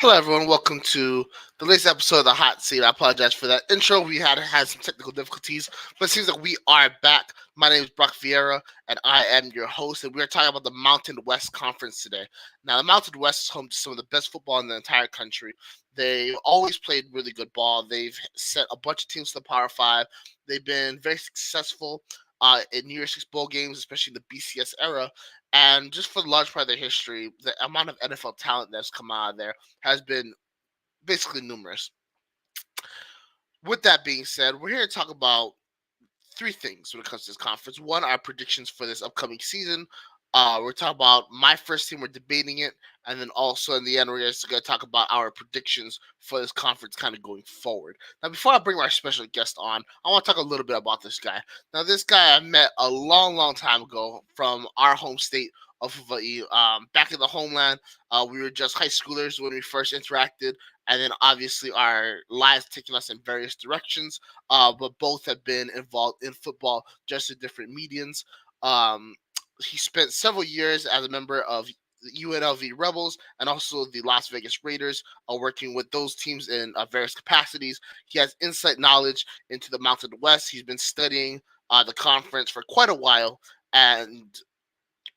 Hello, everyone. Welcome to the latest episode of the Hot Seat. I apologize for that intro. We had some technical difficulties, but it seems like we are back. My name is Brock Vieira, and I am your host. And we are talking about the Mountain West Conference today. Now, the Mountain West is home to some of the best football in the entire country. They've always played really good ball. They've sent a bunch of teams to the Power Five. They've been very successful in New Year's Six bowl games, especially the BCS era. And just for the large part of their history, the amount of NFL talent that's come out of there has been basically numerous. With that being said, we're here to talk about three things when it comes to this conference. One, our predictions for this upcoming season. We're talking about my first team. We're debating it, and then also in the end, we're just going to talk about our predictions for this conference, kind of going forward. Now, before I bring my special guest on, I want to talk a little bit about this guy. Now, this guy I met a long, long time ago from our home state of Hawaii. Back in the homeland, we were just high schoolers when we first interacted, and then obviously our lives taking us in various directions. But both have been involved in football, just in different mediums. Um, he spent several years as a member of the UNLV Rebels and also the Las Vegas Raiders, working with those teams in various capacities. He has insight knowledge into the Mountain West. He's been studying the conference for quite a while, and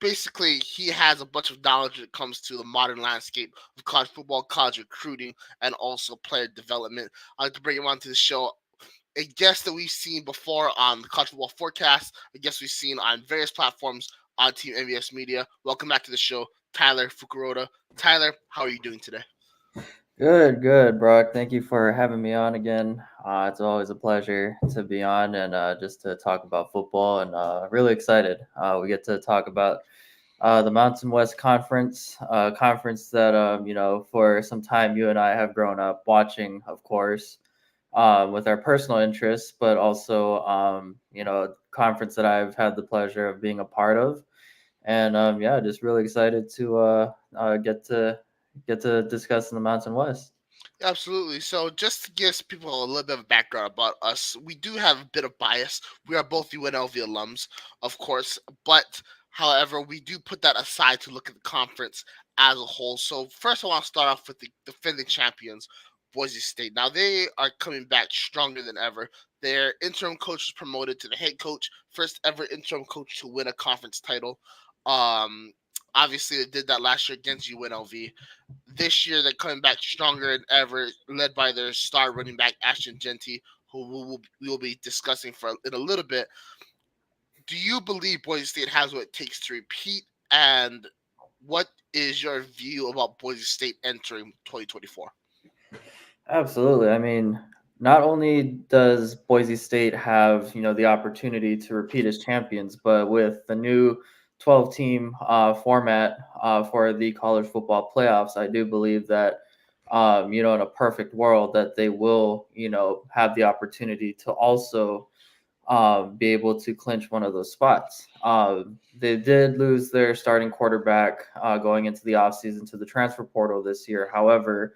basically he has a bunch of knowledge when it comes to the modern landscape of college football, college recruiting, and also player development. I'd like to bring him onto the show, a guest that we've seen before on the College Football Forecast, a guest we've seen on various platforms on Team MBS Media. Welcome back to the show, Tyler Fukuroda. Tyler, how are you doing today? Good, Brock. Thank you for having me on again. It's always a pleasure to be on and just to talk about football. And really excited. We get to talk about the Mountain West Conference, conference that for some time you and I have grown up watching, of course, with our personal interests, but also conference that I've had the pleasure of being a part of. And yeah, just really excited to get to discuss in the Mountain West. Absolutely. So, just to give people a little bit of background about us, we do have a bit of bias. We are both UNLV alums, of course, but however, we do put that aside to look at the conference as a whole. So, first, I want to start off with the defending champions, Boise State. Now, they are coming back stronger than ever. Their interim coach was promoted to the head coach, first ever interim coach to win a conference title. Um, Obviously, they did that last year against UNLV. This year, they're coming back stronger than ever, led by their star running back Ashton Genty, who we will be discussing for in a little bit. Do you believe Boise State has what it takes to repeat? And what is your view about Boise State entering 2024? Absolutely. I mean, not only does Boise State have the opportunity to repeat as champions, but with the new 12-team format for the college football playoffs, I do believe that in a perfect world that they will have the opportunity to also be able to clinch one of those spots. They did lose their starting quarterback going into the offseason to the transfer portal this year. However,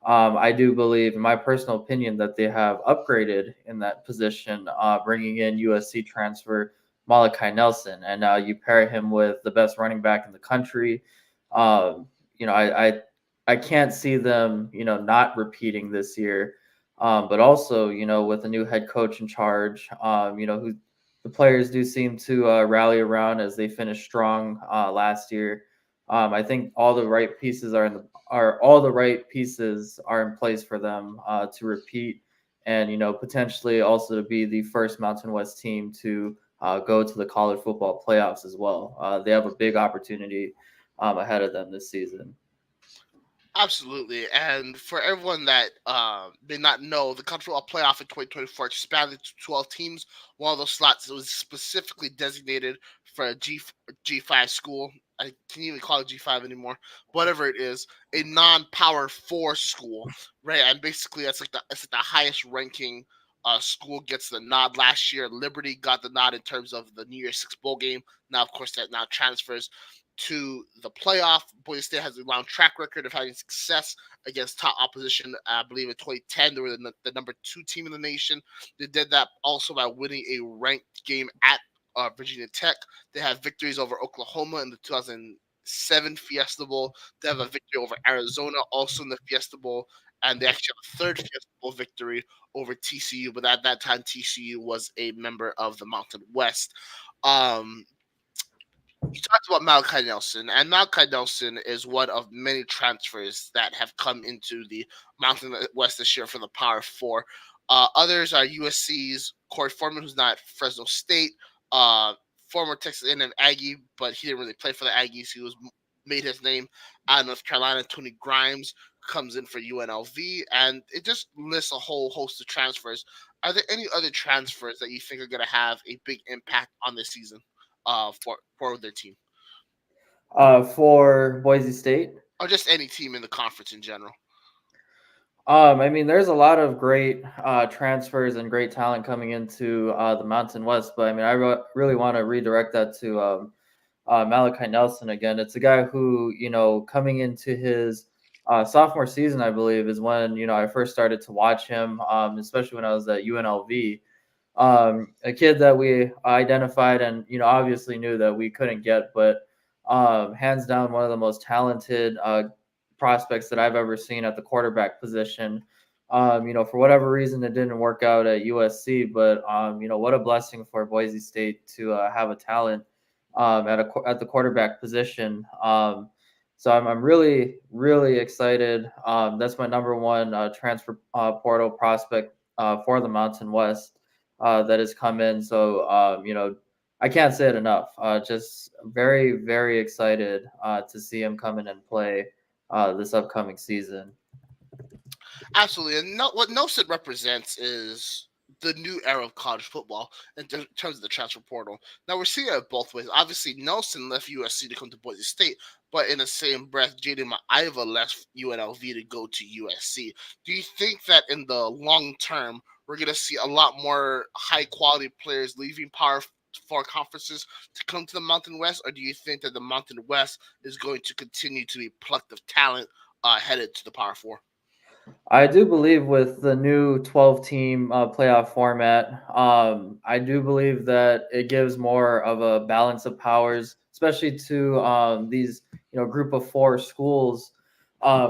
I do believe, in my personal opinion, that they have upgraded in that position, bringing in USC transfer Malachi Nelson, and now you pair him with the best running back in the country. Um, I can't see them, not repeating this year. But also, with a new head coach in charge, who the players do seem to rally around as they finished strong last year. I think all the right pieces are in place for them to repeat, and potentially also to be the first Mountain West team to go to the college football playoffs as well. They have a big opportunity ahead of them this season. Absolutely. And for everyone that may not know, the college football playoff in 2024 expanded to 12 teams. One of those slots was specifically designated for a G5 school. I can't even call it G5 anymore. Whatever it is, a non-power four school, right? And basically, that's like the highest ranking school gets the nod. Last year, Liberty got the nod in terms of the New Year's Six bowl game. Now, of course, that now transfers to the playoff. Boise State has a long track record of having success against top opposition. I believe in 2010, they were the number two team in the nation. They did that also by winning a ranked game at Virginia Tech. They had victories over Oklahoma in the 7 Fiesta Bowl. They have a victory over Arizona, also in the Fiesta Bowl, and they actually have a third Fiesta Bowl victory over TCU. But at that time, TCU was a member of the Mountain West. Um, you talked about Malachi Nelson, and Malachi Nelson is one of many transfers that have come into the Mountain West this year for the Power Four. Others are USC's Corey Foreman, who's not Fresno State, uh, former Texas A&M Aggie, but he didn't really play for the Aggies. He was made his name out of North Carolina. Tony Grimes comes in for UNLV, and it just lists a whole host of transfers. Are there any other transfers that you think are going to have a big impact on this season? For their team, For Boise State. or just any team in the conference in general. I mean, there's a lot of great transfers and great talent coming into the Mountain West, but I mean, really want to redirect that to Malachi Nelson again. It's a guy who, coming into his sophomore season, I believe, is when, I first started to watch him, especially when I was at UNLV. A kid that we identified and, obviously knew that we couldn't get, but hands down, one of the most talented prospects that I've ever seen at the quarterback position. For whatever reason, it didn't work out at USC, but what a blessing for Boise State to have a talent at the quarterback position. So I'm really, really excited. That's my number one transfer portal prospect for the Mountain West that has come in. So, I can't say it enough. Just very, very excited to see him come in and play this upcoming season. Absolutely, and what Nelson represents is the new era of college football in terms of the transfer portal. Now we're seeing it both ways. Obviously, Nelson left USC to come to Boise State, but in the same breath, Jaden Maiva left UNLV to go to USC. Do you think that in the long term, we're going to see a lot more high quality players leaving Power Four conferences to come to the Mountain West, or do you think that the Mountain West is going to continue to be plucked of talent headed to the Power Four? I do believe with the new 12 team playoff format, I do believe that it gives more of a balance of powers, especially to these group of four schools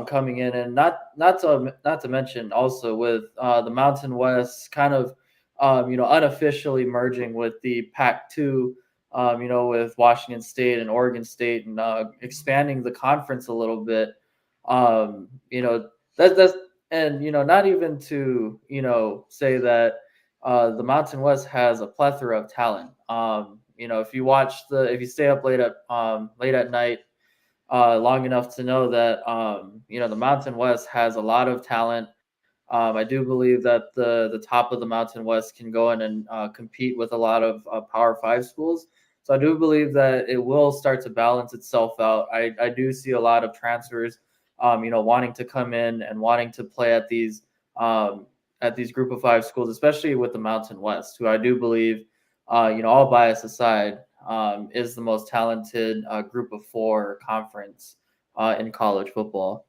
coming in, and not to mention also with the Mountain West kind of unofficially merging with the Pac-2. With Washington State and Oregon State, and expanding the conference a little bit. That's and not even to say that the Mountain West has a plethora of talent. If you stay up late at night long enough to know that the Mountain West has a lot of talent. I do believe that the top of the Mountain West can go in and compete with a lot of Power Five schools. So I do believe that it will start to balance itself out. I do see a lot of transfers, wanting to come in and wanting to play at these Group of Five schools, especially with the Mountain West, who I do believe, all bias aside, is the most talented Group of Four conference in college football.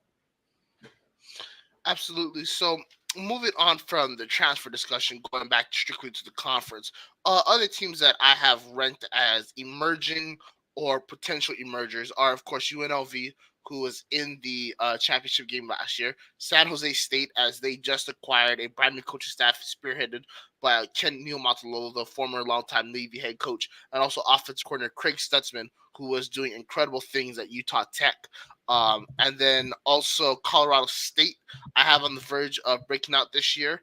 Absolutely. So moving on from the transfer discussion, going back strictly to the conference, other teams that I have ranked as emerging or potential emergers are, of course, UNLV, who was in the championship game last year, San Jose State, as they just acquired a brand new coaching staff spearheaded by Ken Niumatalolo, the former longtime Navy head coach, and also offense coordinator Craig Stutzman, who was doing incredible things at Utah Tech. And then also Colorado State, I have on the verge of breaking out this year.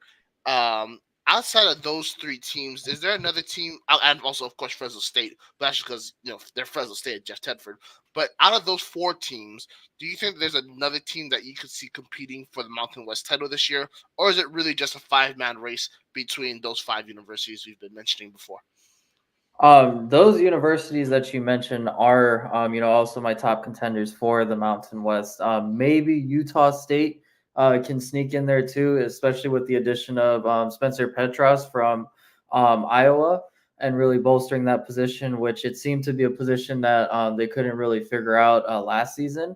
Outside of those three teams, is there another team? And also, of course, Fresno State, but that's because they're Fresno State and Jeff Tedford. But out of those four teams, do you think there's another team that you could see competing for the Mountain West title this year, or is it really just a five-man race between those five universities we've been mentioning before? Those universities that you mentioned are, also my top contenders for the Mountain West. Maybe Utah State can sneak in there too, especially with the addition of Spencer Petras from Iowa, and really bolstering that position, which it seemed to be a position that they couldn't really figure out last season.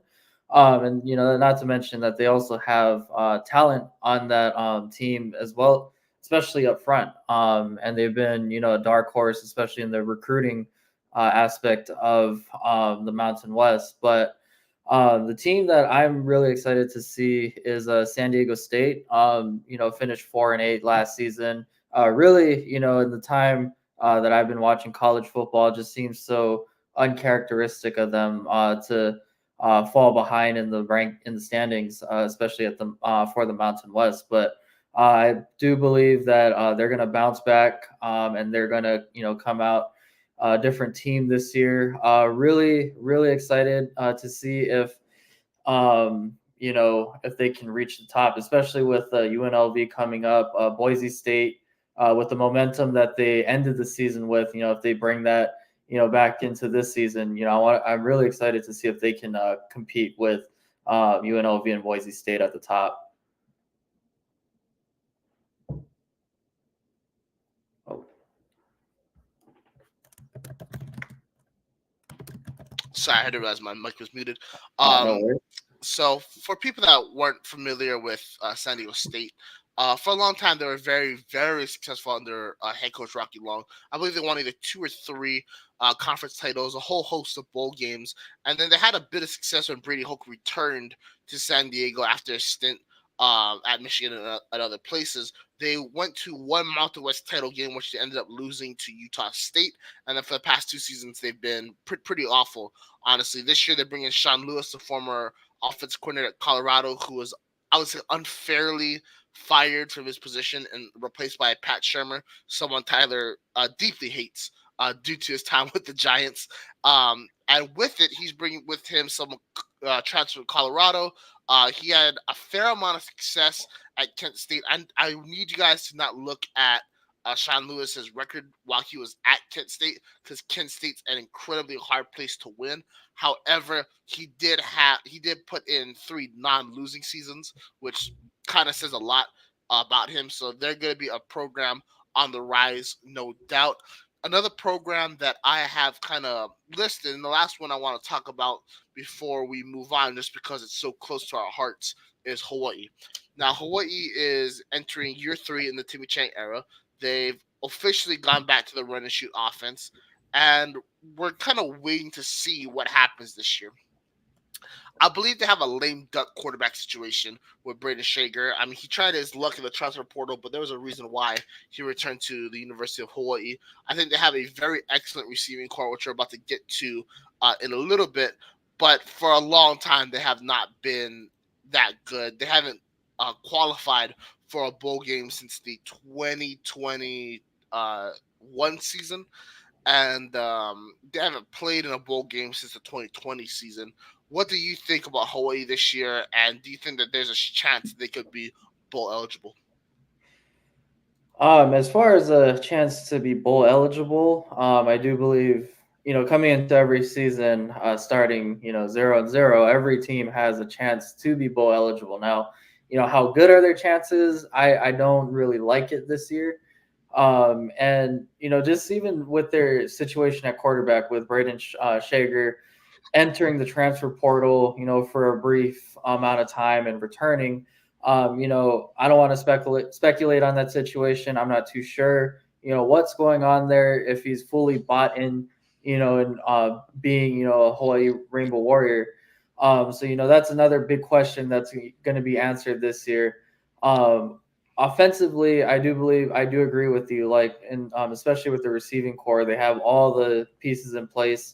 And not to mention that they also have talent on that team as well, especially up front. And they've been, a dark horse, especially in the recruiting aspect of the Mountain West. But the team that I'm really excited to see is San Diego State. Finished 4-8 last season. Really, in the time that I've been watching college football, it just seems so uncharacteristic of them to fall behind in the rank in the standings, especially at the for the Mountain West. But I do believe that they're going to bounce back and they're going to come out a different team this year. Really, really excited to see if they can reach the top, especially with UNLV coming up, Boise State, with the momentum that they ended the season with. If they bring that, back into this season, I'm really excited to see if they can compete with UNLV and Boise State at the top. Oh. Sorry, I had to realize my mic was muted. No worries. So for people that weren't familiar with San Diego State, for a long time they were very, very successful under head coach Rocky Long. I believe they won either 2 or 3 conference titles, a whole host of bowl games, and then they had a bit of success when Brady Hoke returned to San Diego after a stint at Michigan and other places. They went to one Mountain West title game, which they ended up losing to Utah State, and then for the past 2 seasons they've been pretty awful. Honestly, this year they bring in Sean Lewis, the former offensive coordinator at Colorado, who was, I would say, unfairly fired from his position and replaced by Pat Shermer, someone Tyler deeply hates due to his time with the Giants. And with it, he's bringing with him some transfer from Colorado. He had a fair amount of success at Kent State. I need you guys to not look at Sean Lewis's record while he was at Kent State, because Kent State's an incredibly hard place to win. However, he did put in 3 non-losing seasons, which kind of says a lot about him. So they're going to be a program on the rise, no doubt. Another program that I have kind of listed, and the last one I want to talk about before we move on, just because it's so close to our hearts, is Hawaii. Now, Hawaii is entering year 3 in the Timmy Chang era. They've officially gone back to the run and shoot offense, and we're kind of waiting to see what happens this year. I believe they have a lame duck quarterback situation with Braden Shager. I mean, he tried his luck in the transfer portal, but there was a reason why he returned to the University of Hawaii. I think they have a very excellent receiving core, which we're about to get to in a little bit. But for a long time, they have not been that good. They haven't qualified for a bowl game since the 2021 season, and they haven't played in a bowl game since the 2020 season. What do you think about Hawaii this year, and do you think that there's a chance they could be bowl eligible? As far as a chance to be bowl eligible, I do believe, coming into every season, starting, 0-0, every team has a chance to be bowl eligible. Now, how good are their chances? I don't really like it this year. And, just even with their situation at quarterback with Braden Shager entering the transfer portal, for a brief amount of time and returning. I don't want to speculate on that situation. I'm not too sure, what's going on there, if he's fully bought in, and being, a Hawaii Rainbow Warrior. So, that's another big question that's going to be answered this year. Offensively, I do agree with you. Like, and especially with the receiving core, they have all the pieces in place.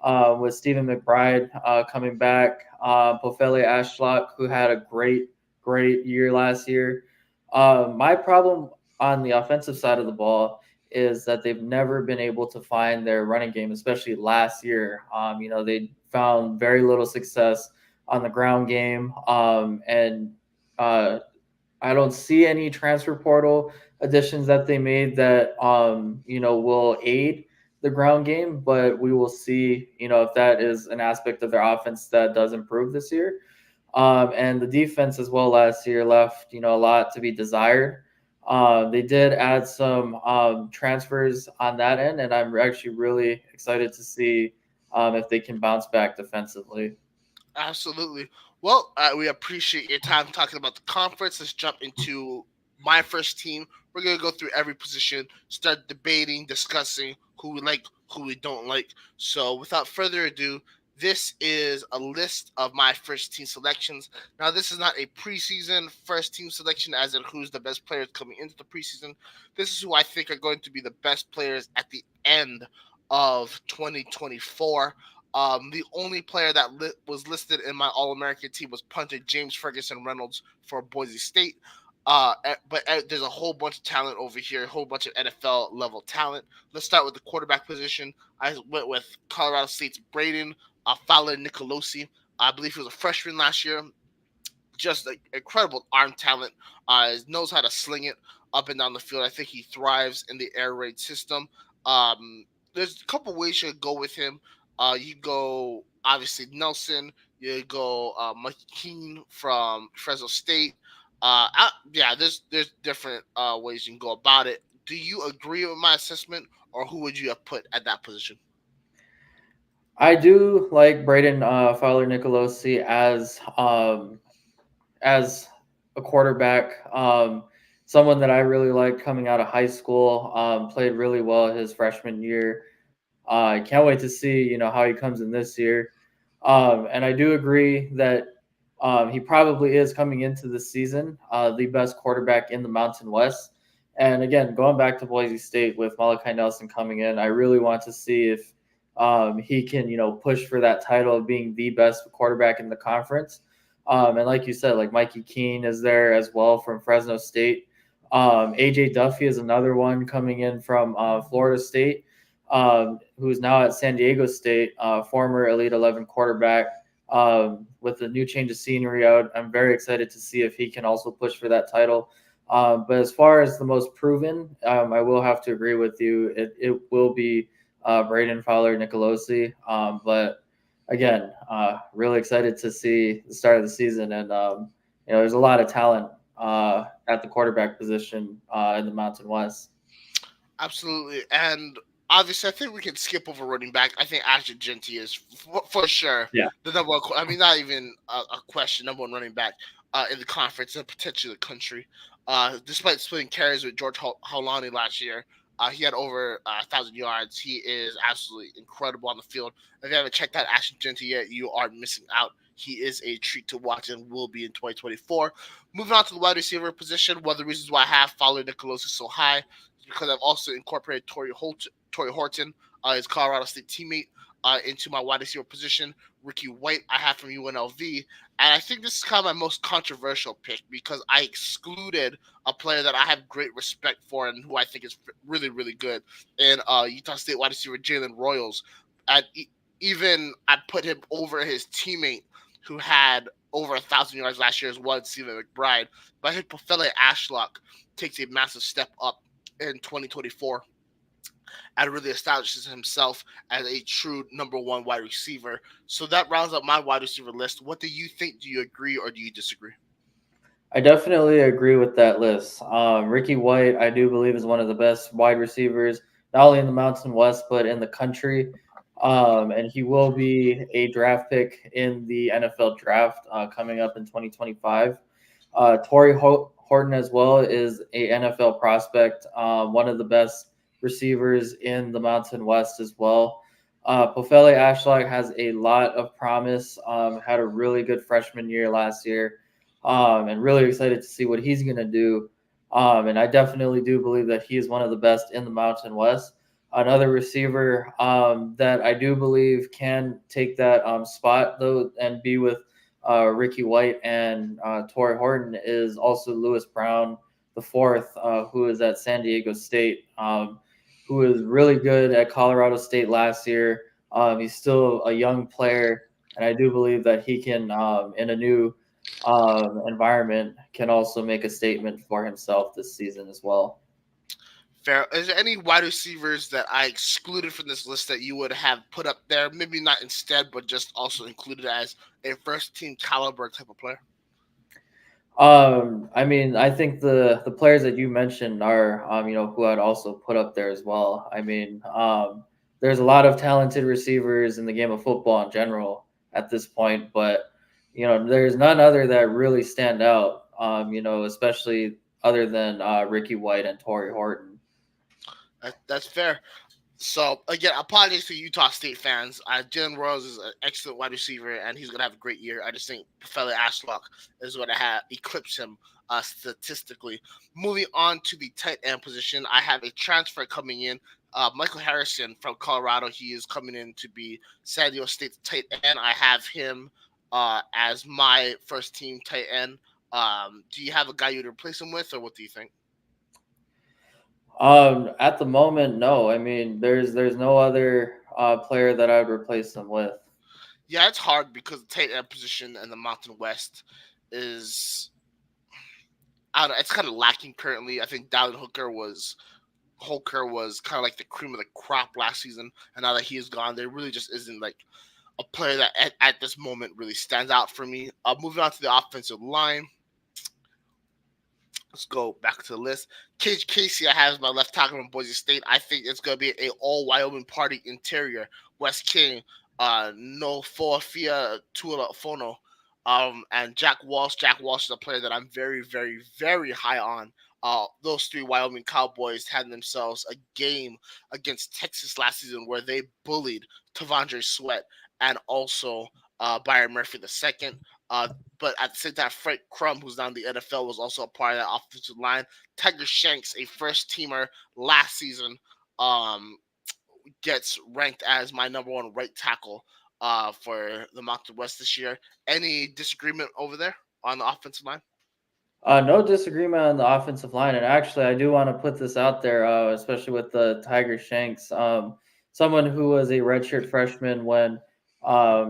With Stephen McBride coming back, Pofele Ashlock, who had a great year last year. My problem on the offensive side of the ball is that they've never been able to find their running game, especially last year. They found very little success on the ground game, and I don't see any transfer portal additions that they made that will aid the ground game, but we will see, if that is an aspect of their offense that does improve this year. And the defense as well last year left, a lot to be desired. They did add some transfers on that end, and I'm actually really excited to see if they can bounce back defensively. Absolutely. Well, we appreciate your time talking about the conference. Let's jump into my first team, We're gonna go through every position, start debating, discussing who we like, who we don't like. So without further ado, this is a list of my first team selections. Now, this is not a preseason first team selection, as in who's the best players coming into the preseason. This is who I think are going to be the best players at the end of 2024. The only player that was listed in my All American team was punter James Ferguson Reynolds for Boise State. There's a whole bunch of talent over here, a whole bunch of NFL level talent. Let's start with the quarterback position. I went with Colorado State's Braden Fowler Nicolosi. I believe he was a freshman last year. Just an incredible arm talent. Knows how to sling it up and down the field. I think he thrives in the air raid system. Um, there's a couple ways you could go with him. You go obviously Nelson. You go Mike Keene from Fresno State. Yeah, there's different ways you can go about it. Do you agree with my assessment, or who would you have put at that position? I do like Braden Fowler Nicolosi as a quarterback. Someone that I really liked coming out of high school. Played really well his freshman year. I can't wait to see how he comes in this year. And I do agree that he probably is coming into the season the best quarterback in the Mountain West. And again, going back to Boise State with Malachi Nelson coming in, I really want to see if he can push for that title of being the best quarterback in the conference. And like you said, like Mikey Keene is there as well from Fresno State. AJ Duffy is another one coming in from Florida State, who is now at San Diego State, former Elite 11 quarterback. With the new change of scenery out, I'm very excited to see if he can also push for that title. But as far as the most proven, I will have to agree with you. It will be Braden Fowler Nicolosi. But again, really excited to see the start of the season. And, there's a lot of talent at the quarterback position in the Mountain West. Absolutely. And obviously, I think we can skip over running back. I think Ashton Genty is for sure Yeah. the number one. I mean, not even a question. Number one running back in the conference and potentially the country. Despite splitting carries with George Holani last year, he had over 1,000 yards. He is absolutely incredible on the field. If you haven't checked out Ashton Genty yet, you are missing out. He is a treat to watch and will be in 2024. Moving on to the wide receiver position, one of the reasons why I have followed Nicolosi so high is because I've also incorporated Torrey Horton, his Colorado State teammate, into my wide receiver position. Ricky White, I have from UNLV. And I think this is kind of my most controversial pick because I excluded a player that I have great respect for and who I think is really, really good in Utah State wide receiver Jalen Royals. And even I put him over his teammate who had over 1,000 yards last year as well, Stephen McBride. But I think Pofele Ashlock takes a massive step up in 2024 and really establishes himself as a true number one wide receiver. So that rounds up my wide receiver list. What do you think? Do you agree or do you disagree? I definitely agree with that list. Ricky White, I do believe, is one of the best wide receivers, not only in the Mountain West, but in the country. And he will be a draft pick in the NFL draft coming up in 2025. Torrey Horton as well is a NFL prospect, one of the best receivers in the Mountain West as well. Pofele Ashlock has a lot of promise. Had a really good freshman year last year, and really excited to see what he's going to do. And I definitely do believe that he is one of the best in the Mountain West. Another receiver that I do believe can take that spot though and be with Ricky White and Torrey Horton is also Lewis Brown, the fourth, who is at San Diego State, who was really good at Colorado State last year. He's still a young player, and I do believe that he can, in a new environment, can also make a statement for himself this season as well. Fair. Is there any wide receivers that I excluded from this list that you would have put up there? Maybe not instead, but just also included as a first team caliber type of player? I mean, I think the players that you mentioned are, who I'd also put up there as well. I mean, there's a lot of talented receivers in the game of football in general at this point, but there's none other that really stand out. Especially other than Ricky White and Torrey Horton. That's fair. So again, apologies to Utah State fans. Jalen Rose is an excellent wide receiver, and he's gonna have a great year. I just think Feli Ashlock is gonna have eclipse him statistically. Moving on to the tight end position, I have a transfer coming in. Michael Harrison from Colorado. He is coming in to be San Diego State's tight end. I have him as my first team tight end. Do you have a guy you'd replace him with, or what do you think? At the moment, no. I mean, there's no other player that I would replace him with. Yeah, it's hard because the tight end position in the Mountain West is I don't know, it's kind of lacking currently. I think Dallin Hooker was kind of like the cream of the crop last season, and now that he is gone, there really just isn't like a player that at this moment really stands out for me. Moving on to the offensive line, let's go back to the list. Cage Casey, I have as my left tackle from Boise State. I think it's going to be a all Wyoming party interior. Wes King, No Foafia Tualafono, and Jack Walsh. Jack Walsh is a player that I'm very, very, very high on. Those three Wyoming Cowboys had themselves a game against Texas last season where they bullied Tavondre Sweat and also Byron Murphy the second. Uh, but at the same time, Frank Crum, who's now in the NFL, was also a part of that offensive line. Tiger Shanks, a first teamer last season, um, gets ranked as my number one right tackle for the Mountain West this year. Any disagreement over there on the offensive line? No disagreement on the offensive line, and actually, I do want to put this out there, especially with the Tiger Shanks. Someone who was a redshirt freshman when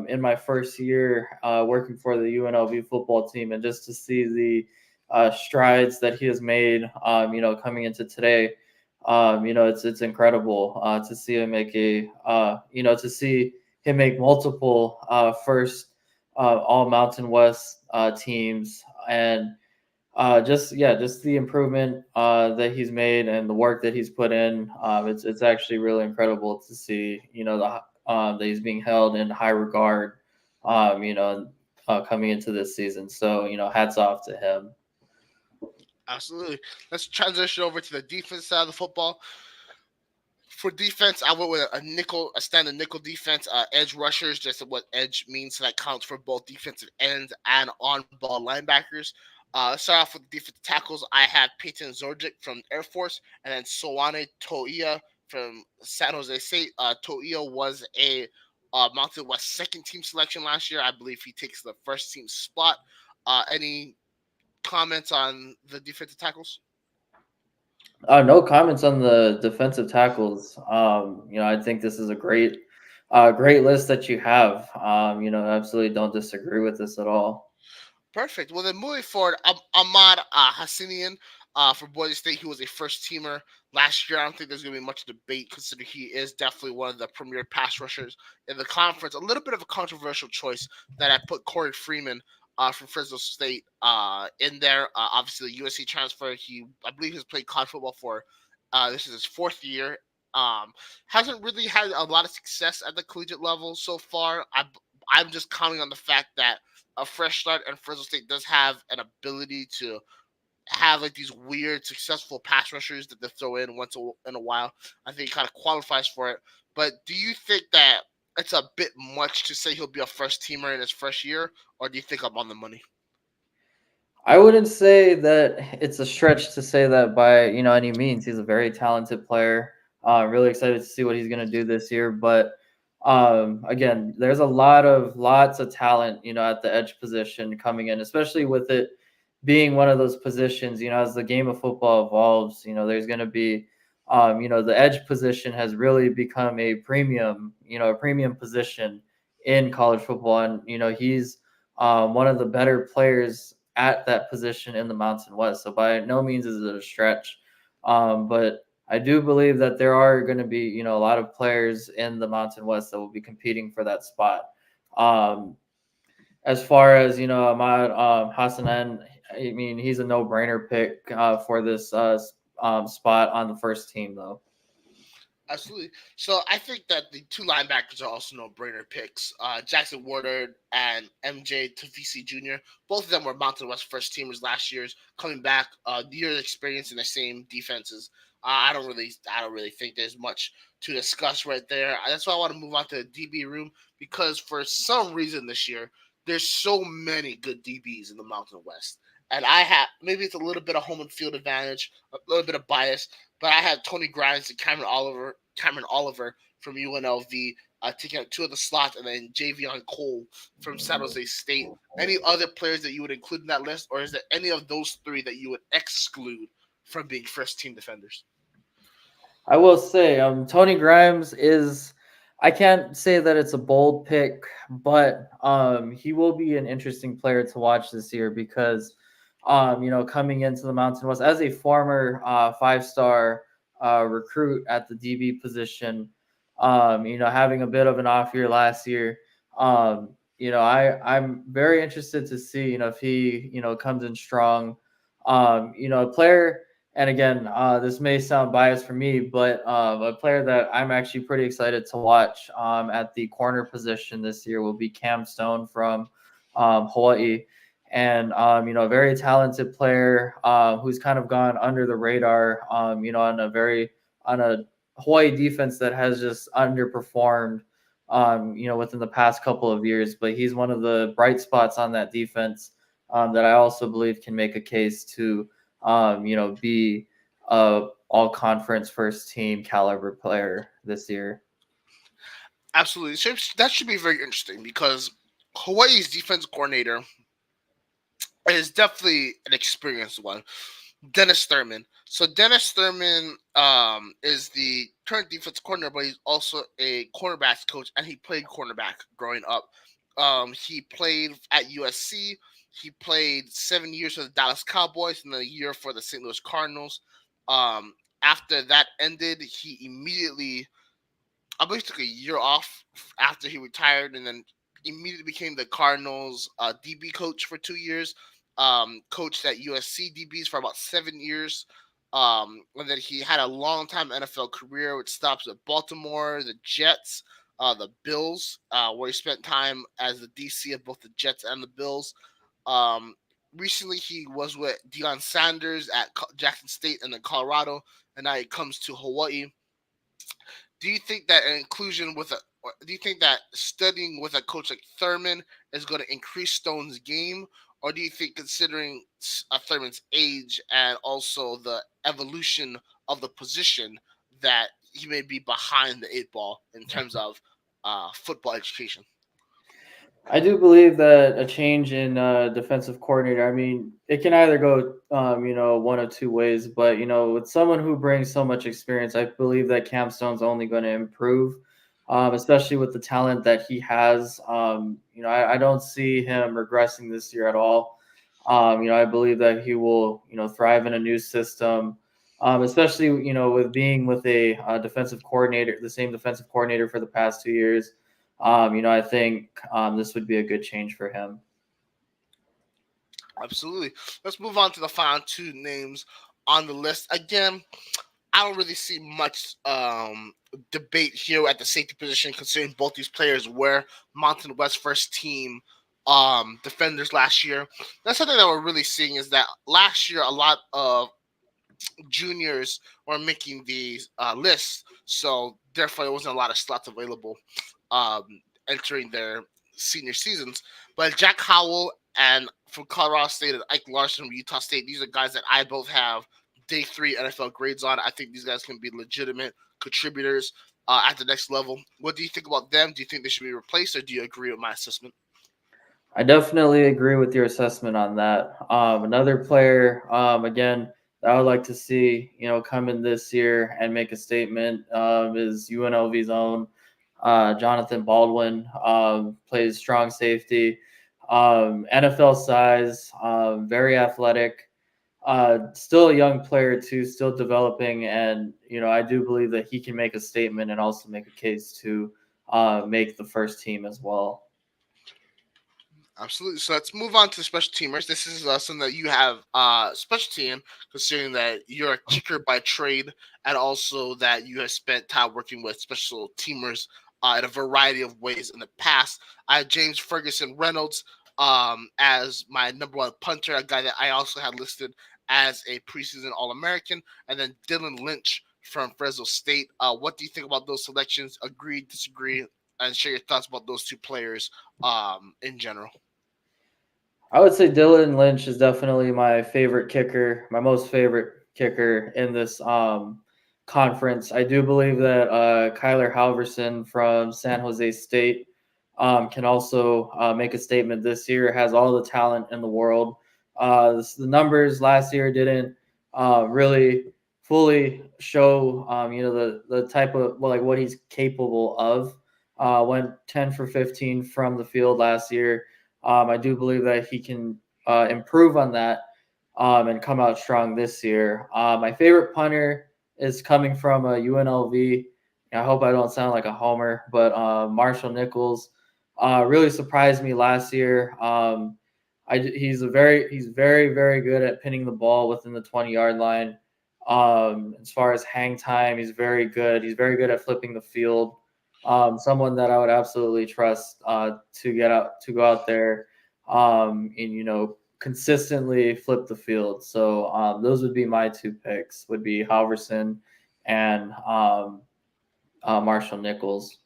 in my first year working for the UNLV football team, and just to see the strides that he has made, coming into today, it's incredible to see him make to see him make multiple first all Mountain West teams and just the improvement that he's made and the work that he's put in. It's actually really incredible to see. That he's being held in high regard. Coming into this season. So hats off to him. Absolutely. Let's transition over to the defense side of the football. For defense, I went with a standard nickel defense. Edge rushers, just what edge means. So that counts for both defensive ends and on-ball linebackers. Let's start off with defensive tackles. I have Peyton Zorjic from Air Force, and then Sowane Toia from San Jose State. Toia was a Mountain West second team selection last year. I believe he takes the first team spot. Any comments on the defensive tackles? No comments on the defensive tackles. I think this is a great list that you have. Absolutely don't disagree with this at all. Perfect. Well, then moving forward, Ahmad Hassanian for Boise State. He was a first teamer last year. I don't think there's going to be much debate considering he is definitely one of the premier pass rushers in the conference. A little bit of a controversial choice that I put Corey Freeman from Fresno State in there. Obviously, the USC transfer. I believe, has played college football for this is his fourth year. Hasn't really had a lot of success at the collegiate level so far. I'm just counting on the fact that a fresh start, and Fresno State does have an ability to have like these weird successful pass rushers that they throw in once in a while. I think he kind of qualifies for it. But do you think that it's a bit much to say he'll be a first teamer in his first year, or do you think I'm on the money? I wouldn't say that it's a stretch to say that by any means. He's a very talented player. Really excited to see what he's going to do this year. But again, there's lots of talent at the edge position coming in, especially with it being one of those positions. As the game of football evolves, there's going to be the edge position has really become a premium position in college football, and he's one of the better players at that position in the Mountain West. So by no means is it a stretch. But I do believe that there are going to be, a lot of players in the Mountain West that will be competing for that spot. As far as, Ahmad Hassanan, I mean, he's a no-brainer pick for this spot on the first team, though. Absolutely. So I think that the two linebackers are also no-brainer picks. Jackson Wardard and MJ Tafisi Jr. Both of them were Mountain West first teamers last year's, coming back, years experience in the same defenses. I don't really think there's much to discuss right there. That's why I want to move on to the DB room because for some reason this year there's so many good DBs in the Mountain West, and I have maybe it's a little bit of home and field advantage, a little bit of bias, but I had Tony Grimes and Cameron Oliver from UNLV taking up two of the slots, and then Javion Cole from San Jose State. Any other players that you would include in that list, or is there any of those three that you would exclude from being first team defenders? I will say, Tony Grimes is. I can't say that it's a bold pick, but he will be an interesting player to watch this year because, coming into the Mountain West as a former five-star recruit at the DB position, having a bit of an off year last year, I'm very interested to see, if he, comes in strong. A player, and again, this may sound biased for me, but a player that I'm actually pretty excited to watch at the corner position this year will be Cam Stone from Hawaii. And, a very talented player who's kind of gone under the radar, on a Hawaii defense that has just underperformed, within the past couple of years. But he's one of the bright spots on that defense that I also believe can make a case to be a all conference first team caliber player this year. Absolutely. So that should be very interesting because Hawaii's defense coordinator is definitely an experienced one. Dennis Thurman. So Dennis Thurman is the current defense coordinator, but he's also a cornerbacks coach, and he played cornerback growing up. He played at USC. He played 7 years for the Dallas Cowboys and then a year for the St. Louis Cardinals. After that ended, he immediately I believe took a year off after he retired, and then immediately became the Cardinals DB coach for 2 years. Coached at USC DBs for about 7 years, and then he had a long time NFL career with stops at Baltimore, the Jets, the Bills, where he spent time as the DC of both the Jets and the Bills. Um, Recently, he was with Deion Sanders at Jackson State and then Colorado, and now he comes to Hawaii. Do you think that an inclusion with a or do you think that studying with a coach like Thurman is going to increase Stone's game, or do you think considering Thurman's age and also the evolution of the position that he may be behind the eight ball in terms of football education? I do believe that a change in defensive coordinator, I mean, it can either go, one of two ways. But, with someone who brings so much experience, I believe that Cam Stone's only going to improve, especially with the talent that he has. I don't see him regressing this year at all. I believe that he will, thrive in a new system, especially, with being with a defensive coordinator, the same defensive coordinator for the past 2 years. I think this would be a good change for him. Absolutely. Let's move on to the final two names on the list. Again, I don't really see much debate here at the safety position, considering both these players were Mountain West first team defenders last year. That's something that we're really seeing is that last year a lot of juniors were making these lists, so therefore there wasn't a lot of slots available um, entering their senior seasons. But Jack Howell and from Colorado State and Ike Larson from Utah State, these are guys that I both have day three NFL grades on. I think these guys can be legitimate contributors at the next level. What do you think about them? Do you think they should be replaced, or do you agree with my assessment? I definitely agree with your assessment on that. Another player, again, that I would like to see, come in this year and make a statement is UNLV's own Jonathan Baldwin. Plays strong safety, NFL size, very athletic. Still a young player too, still developing, and I do believe that he can make a statement and also make a case to make the first team as well. Absolutely. So let's move on to special teamers. This is something that you have special team, considering that you're a kicker by trade, and also that you have spent time working with special teamers in a variety of ways in the past. I had James Ferguson Reynolds as my number one punter, a guy that I also had listed as a preseason All American, and then Dylan Lynch from Fresno State. What do you think about those selections? Agree, disagree, and share your thoughts about those two players in general. I would say Dylan Lynch is definitely my favorite kicker, my most favorite kicker in this conference. I do believe that Kyler Halverson from San Jose State can also make a statement this year. Has all the talent in the world. The numbers last year didn't really fully show, the type of like what he's capable of. Went 10 for 15 from the field last year. I do believe that he can improve on that and come out strong this year. My favorite punter is coming from UNLV. I hope I don't sound like a homer, but Marshall Nichols really surprised me last year. He's very very good at pinning the ball within the 20-yard line. As far as hang time, he's very good. He's very good at flipping the field. Someone that I would absolutely trust to go out there and consistently flip the field. So those would be my two picks. Would be Halverson and Marshall Nichols.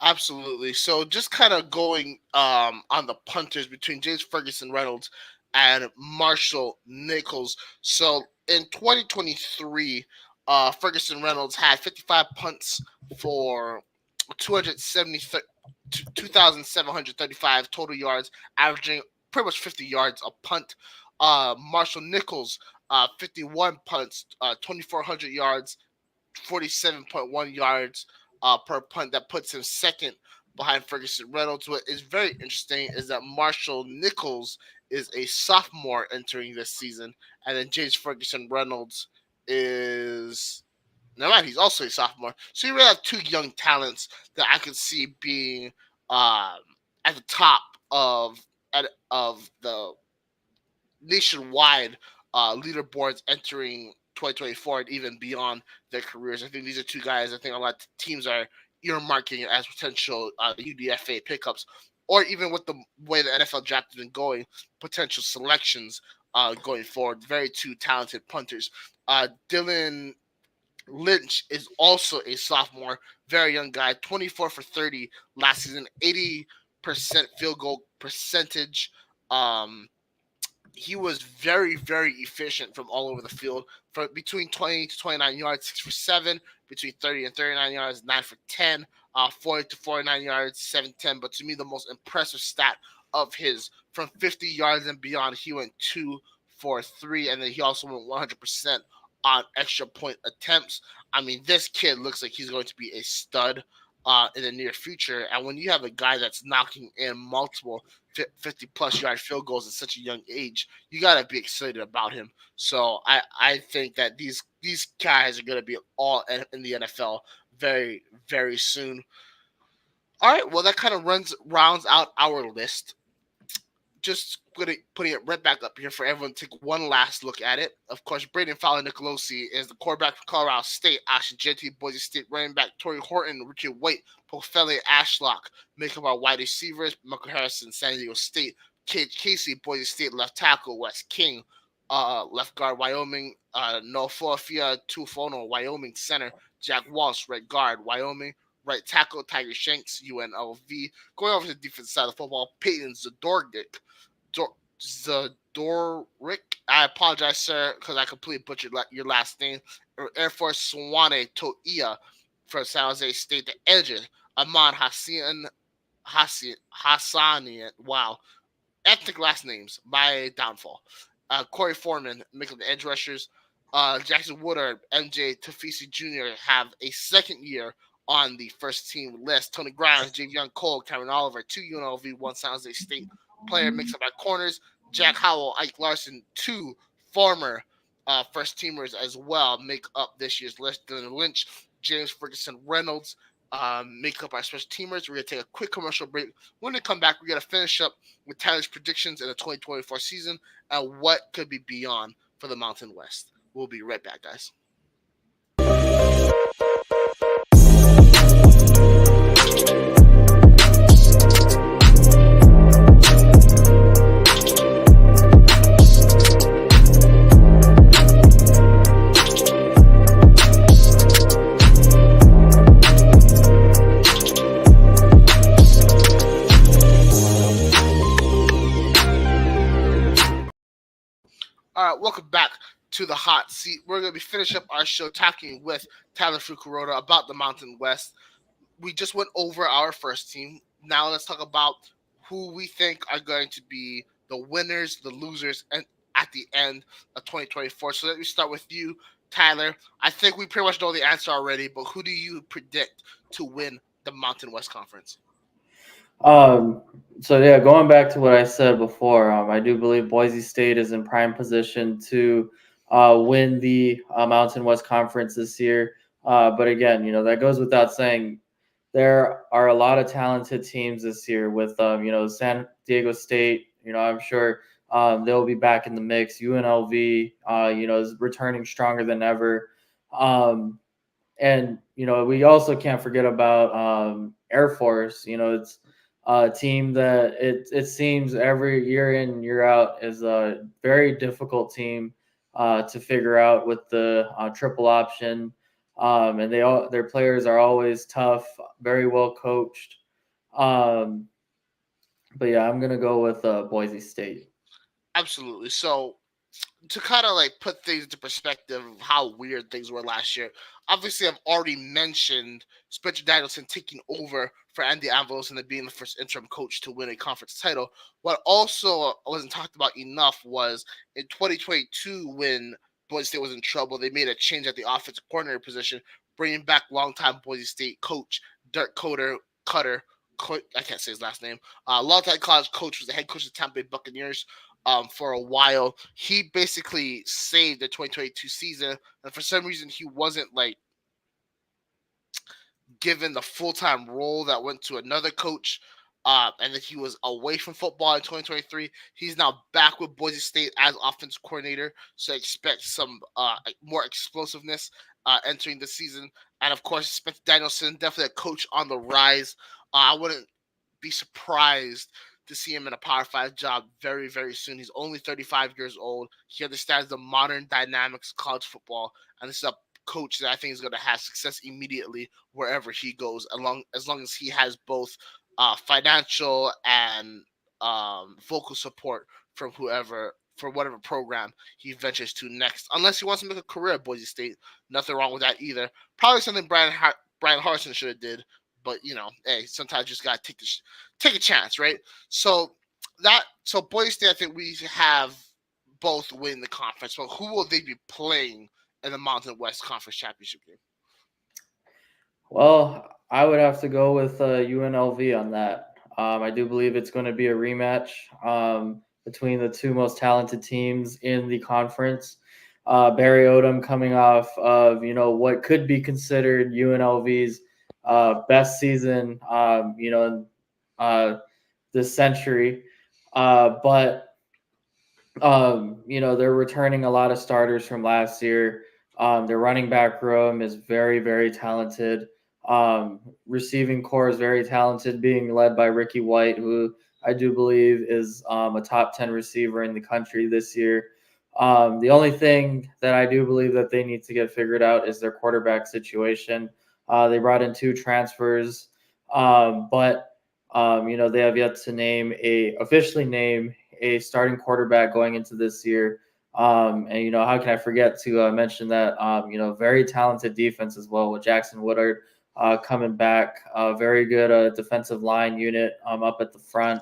Absolutely. So just kind of going on the punters between James Ferguson Reynolds and Marshall Nichols. So in 2023, Ferguson Reynolds had 55 punts for 270 2,735 total yards, averaging pretty much 50 yards a punt. Marshall Nichols, 51 punts, 2,400 yards, 47.1 yards per punt. That puts him second behind Ferguson Reynolds. What is very interesting is that Marshall Nichols is a sophomore entering this season, and then James Ferguson Reynolds is never mind, he's also a sophomore. So you really have two young talents that I could see being um, at the top of of the nationwide leaderboards entering 2024 and even beyond their careers. I think these are two guys I think a lot of teams are earmarking as potential UDFA pickups, or even with the way the NFL draft has been going, potential selections going forward. Very two talented punters. Dylan Lynch is also a sophomore, very young guy, 24 for 30 last season, 80% field goal percentage. Um, he was very, very efficient from all over the field. For between 20 to 29 yards, 6 for 7. Between 30 and 39 yards, 9 for 10. 40 to 49 yards, 7-10. But to me, the most impressive stat of his from 50 yards and beyond, he went 2 for 3, and then he also went 100% on extra point attempts. I mean, this kid looks like he's going to be a stud in the near future. And when you have a guy that's knocking in multiple 50 plus yard field goals at such a young age, you got to be excited about him. So I think that these guys are going to be all in the NFL very, very soon. All right, well, that kind of rounds out our list. Just putting it right back up here for everyone to take one last look at it. Of course, Braden Fowler Nicolosi is the quarterback for Colorado State. Ashton Jeanty, Boise State running back. Torrey Horton, Richard White, Pofele Ashlock make up our wide receivers. Michael Harrison, San Diego State. Cage Casey, Boise State left tackle. Wes King, left guard, Wyoming. Nofofia Tufono, Wyoming center. Jack Walsh, right guard, Wyoming. Right tackle, Tiger Shanks, UNLV. Going over to the defense side of the football, Peyton Zadorgic, Zadoric. I apologize, sir, because I completely butchered your last name. Air Force Swane Toia for San Jose State. The edges, Ahmad Hassanian. Wow. Ethnic last names. My downfall. Corey Foreman, make up the edge rushers. Jackson Woodard, MJ Tafisi Jr. have a second year on the first team list. Tony Grimes, Javion Cole, Cameron Oliver, 2 UNLV, 1 San Jose State player mix up at corners. Jack Howell, Ike Larson, 2 former first teamers as well make up this year's list. Dylan Lynch, James Ferguson Reynolds, make up our special teamers. We're going to take a quick commercial break. When we come back, we're going to finish up with Tyler's predictions in the 2024 season and what could be beyond for the Mountain West. We'll be right back, guys. All right, welcome back to the hot seat. We're going to be finishing up our show talking with Tyler Fukuroda about the Mountain West. We just went over our first team. Now let's talk about who we think are going to be the winners, the losers, and at the end of 2024. So let me start with you, Tyler. I think we pretty much know the answer already, but who do you predict to win the Mountain West Conference? Um, so yeah, going back to what I said before, I do believe Boise State is in prime position to win the Mountain West Conference this year. But again, that goes without saying. There are a lot of talented teams this year with, San Diego State. I'm sure they'll be back in the mix. UNLV, is returning stronger than ever. And we also can't forget about Air Force. It's a team that it seems every year in and year out is a very difficult team to figure out with the triple option. And their players are always tough, very well coached. Um, but yeah, I'm gonna go with Boise State. Absolutely. So to kind of like put things into perspective of how weird things were last year, obviously I've already mentioned Spencer Danielson taking over for Andy Avalos and then being the first interim coach to win a conference title. What also wasn't talked about enough was in 2022 when Boise State was in trouble, they made a change at the offensive coordinator position, bringing back longtime Boise State coach Dirk Cutter. I can't say his last name. Longtime college coach, was the head coach of the Tampa Bay Buccaneers for a while. He basically saved the 2022 season, and for some reason, he wasn't like given the full time role that went to another coach. And then he was away from football in 2023. He's now back with Boise State as offensive coordinator, so expect some more explosiveness entering the season. And of course, Spencer Danielson, definitely a coach on the rise. I wouldn't be surprised to see him in a Power 5 job very, very soon. He's only 35 years old. He understands the modern dynamics of college football, and this is a coach that I think is going to have success immediately wherever he goes, as long as he has both financial and vocal support from whoever for whatever program he ventures to next. Unless he wants to make a career at Boise State, nothing wrong with that either. Probably something Brian Harsin should have did, but hey, sometimes you just gotta take a chance, right? So Boise State, I think we have both win the conference. But who will they be playing in the Mountain West Conference Championship game? Well, I would have to go with UNLV on that. I do believe it's going to be a rematch between the two most talented teams in the conference. Barry Odom coming off of what could be considered UNLV's best season, this century, but they're returning a lot of starters from last year. Their running back room is very, very talented. Receiving core is very talented, being led by Ricky White, who I do believe is a top 10 receiver in the country this year. The only thing that I do believe that they need to get figured out is their quarterback situation. They brought in two transfers, but they have yet to officially name a starting quarterback going into this year. And how can I forget to mention that very talented defense as well with Jackson Woodard coming back, very good defensive line unit up at the front.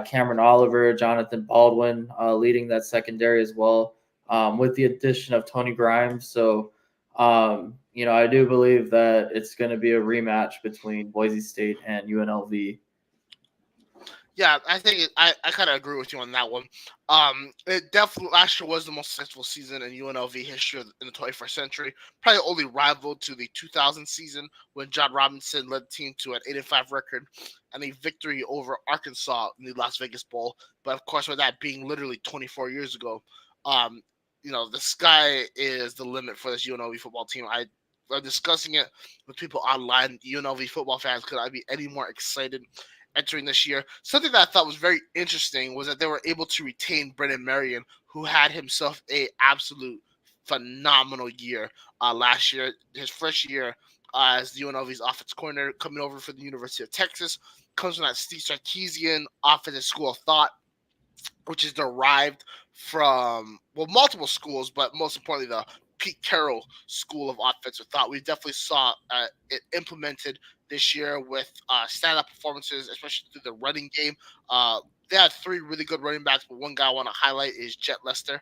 Cameron Oliver, Jonathan Baldwin leading that secondary as well, with the addition of Tony Grimes. So, I do believe that it's going to be a rematch between Boise State and UNLV. Yeah, I think I kind of agree with you on that one. It definitely last year was the most successful season in UNLV history in the 21st century. Probably only rivaled to the 2000 season when John Robinson led the team to an 8-5 record and a victory over Arkansas in the Las Vegas Bowl. But of course, with that being literally 24 years ago, um, the sky is the limit for this UNLV football team. I'm discussing it with people online. UNLV football fans, could I be any more excited entering this year? Something that I thought was very interesting was that they were able to retain Brennan Marion, who had himself a absolute phenomenal year last year. His first year as the UNLV's offense coordinator, coming over from the University of Texas, comes from that Steve Sarkisian offensive school of thought, which is derived from multiple schools, but most importantly the Pete Carroll School of Offensive Thought. We definitely saw it implemented this year with stand-up performances, especially through the running game. They had three really good running backs, but one guy I want to highlight is Jet Lester,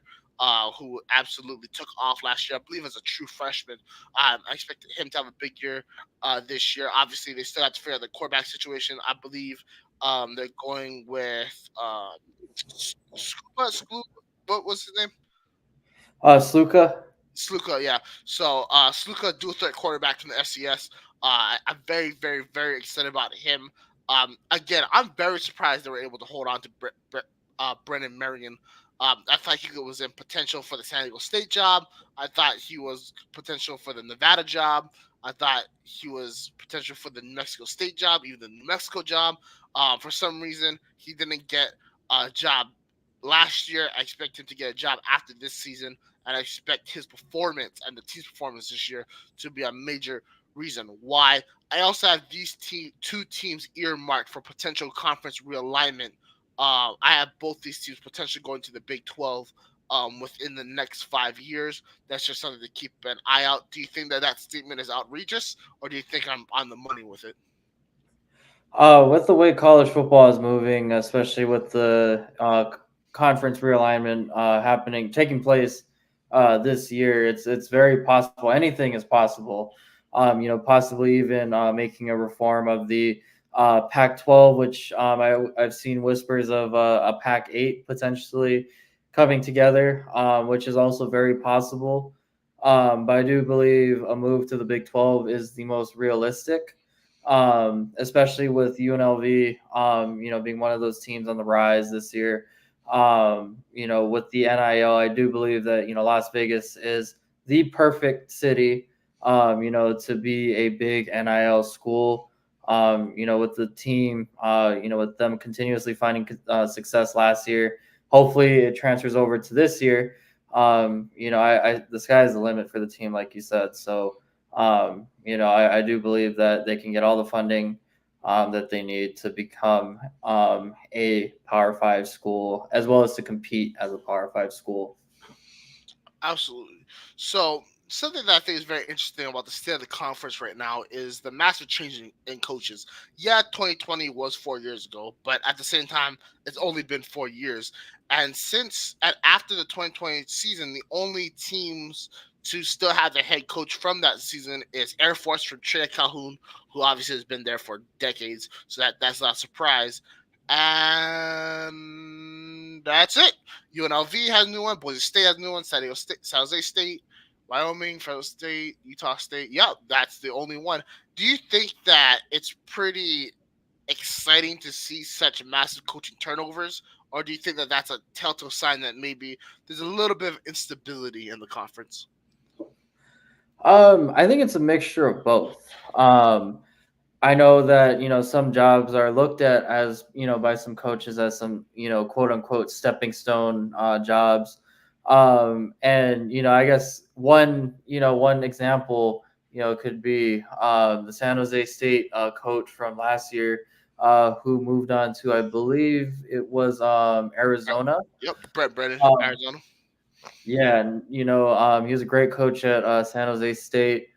who absolutely took off last year. I believe as a true freshman. I expected him to have a big year this year. Obviously, they still have to figure out the quarterback situation. I believe they're going with what was his name? Sluka. Sluka, yeah. So Sluka, dual threat quarterback from the FCS. I'm very, very, very excited about him. Again, I'm very surprised they were able to hold on to Brennan Marion. I thought he was in potential for the San Diego State job. I thought he was potential for the Nevada job. I thought he was potential for the New Mexico State job, even the New Mexico job. For some reason, he didn't get a job last year. I expect him to get a job after this season, and I expect his performance and the team's performance this year to be a major reason why. I also have these two teams earmarked for potential conference realignment. I have both these teams potentially going to the Big 12 within the next 5 years. That's just something to keep an eye out. Do you think that that statement is outrageous, or do you think I'm on the money with it? With the way college football is moving, especially with the conference realignment taking place this year, it's very possible. Anything is possible. Possibly even making a reform of the Pac-12, which I've seen whispers of a Pac-8 potentially coming together, which is also very possible. But I do believe a move to the Big 12 is the most realistic, especially with UNLV, being one of those teams on the rise this year. With the NIL, I do believe that, Las Vegas is the perfect city, to be a big NIL school. With the team, with them continuously finding success last year, hopefully it transfers over to this year. The sky is the limit for the team, like you said. So, I do believe that they can get all the funding that they need to become a Power Five school, as well as to compete as a Power Five school. Absolutely. So something that I think is very interesting about the state of the conference right now is the massive change in coaches. Yeah, 2020 was 4 years ago, but at the same time, it's only been 4 years. And after the 2020 season, the only teams to still have their head coach from that season is Air Force from Trey Calhoun, who obviously has been there for decades. So that's not a surprise. And that's it. UNLV has a new one. Boise State has a new one. San Jose State, Wyoming, Federal State, Utah State. Yep, that's the only one. Do you think that it's pretty exciting to see such massive coaching turnovers, or do you think that that's a telltale sign that maybe there's a little bit of instability in the conference? I think it's a mixture of both. I know that, some jobs are looked at as, by some coaches as some, quote unquote stepping stone jobs. And, I guess one example, could be the San Jose State coach from last year, who moved on to, I believe it was Arizona. Yep, Brett Brennan, Um, Arizona. yeah, and he was a great coach at San Jose State,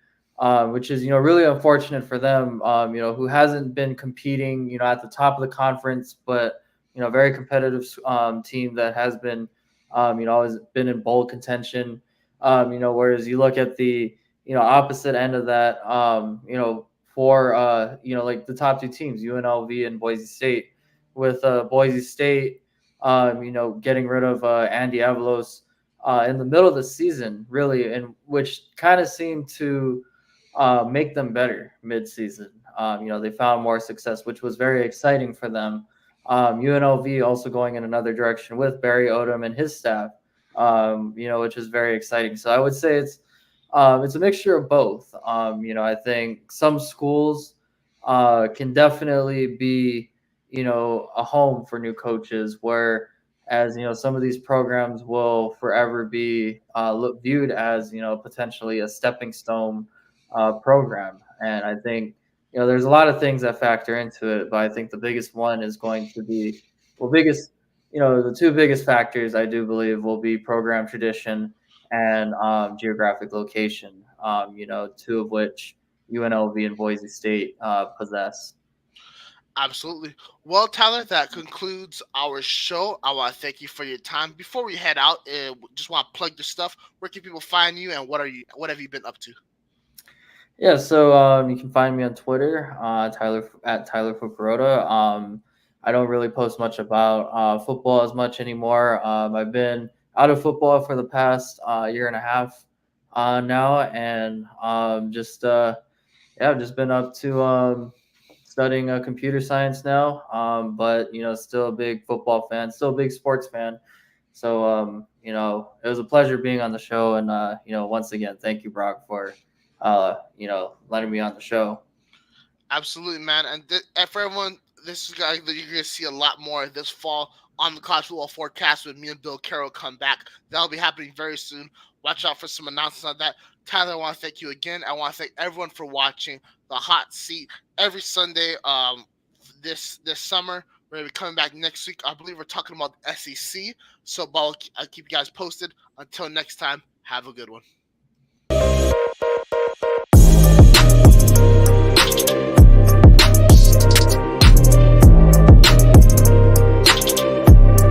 which is really unfortunate for them. Who hasn't been competing, at the top of the conference, but very competitive team that has been, always been in bowl contention. Whereas you look at the opposite end of that, for like the top two teams, UNLV and Boise State. with Boise State, getting rid of Andy Avalos in the middle of the season, really, and which kind of seemed to make them better mid-season. They found more success, which was very exciting for them. UNLV also going in another direction with Barry Odom and his staff, which is very exciting. So I would say it's a mixture of both. I think some schools can definitely be, a home for new coaches, where as some of these programs will forever be viewed as potentially a stepping stone program. And I think there's a lot of things that factor into it, but I think the biggest one is going to be biggest the two biggest factors I do believe will be program tradition and geographic location. Two of which UNLV and Boise State possess. Absolutely. Well, Tyler, that concludes our show. I want to thank you for your time. Before we head out, just want to plug your stuff. Where can people find you, and what have you been up to? Yeah, so you can find me on Twitter, Tyler Fukuroda. I don't really post much about football as much anymore. I've been out of football for the past year and a half now, and I've just been up to studying computer science now. But still a big football fan, still a big sports fan. So it was a pleasure being on the show, and once again, thank you, Brock, for letting me on the show. Absolutely, man. And for everyone, this is guy that you're gonna see a lot more this fall on the college football forecast when me and Bill Carroll come back. That'll be happening very soon. Watch out for some announcements on that. Tyler, I want to thank you again. I want to thank everyone for watching the Hot Seat every Sunday. This summer we're gonna be coming back next week. I believe we're talking about the SEC. So, I'll keep you guys posted. Until next time, have a good one.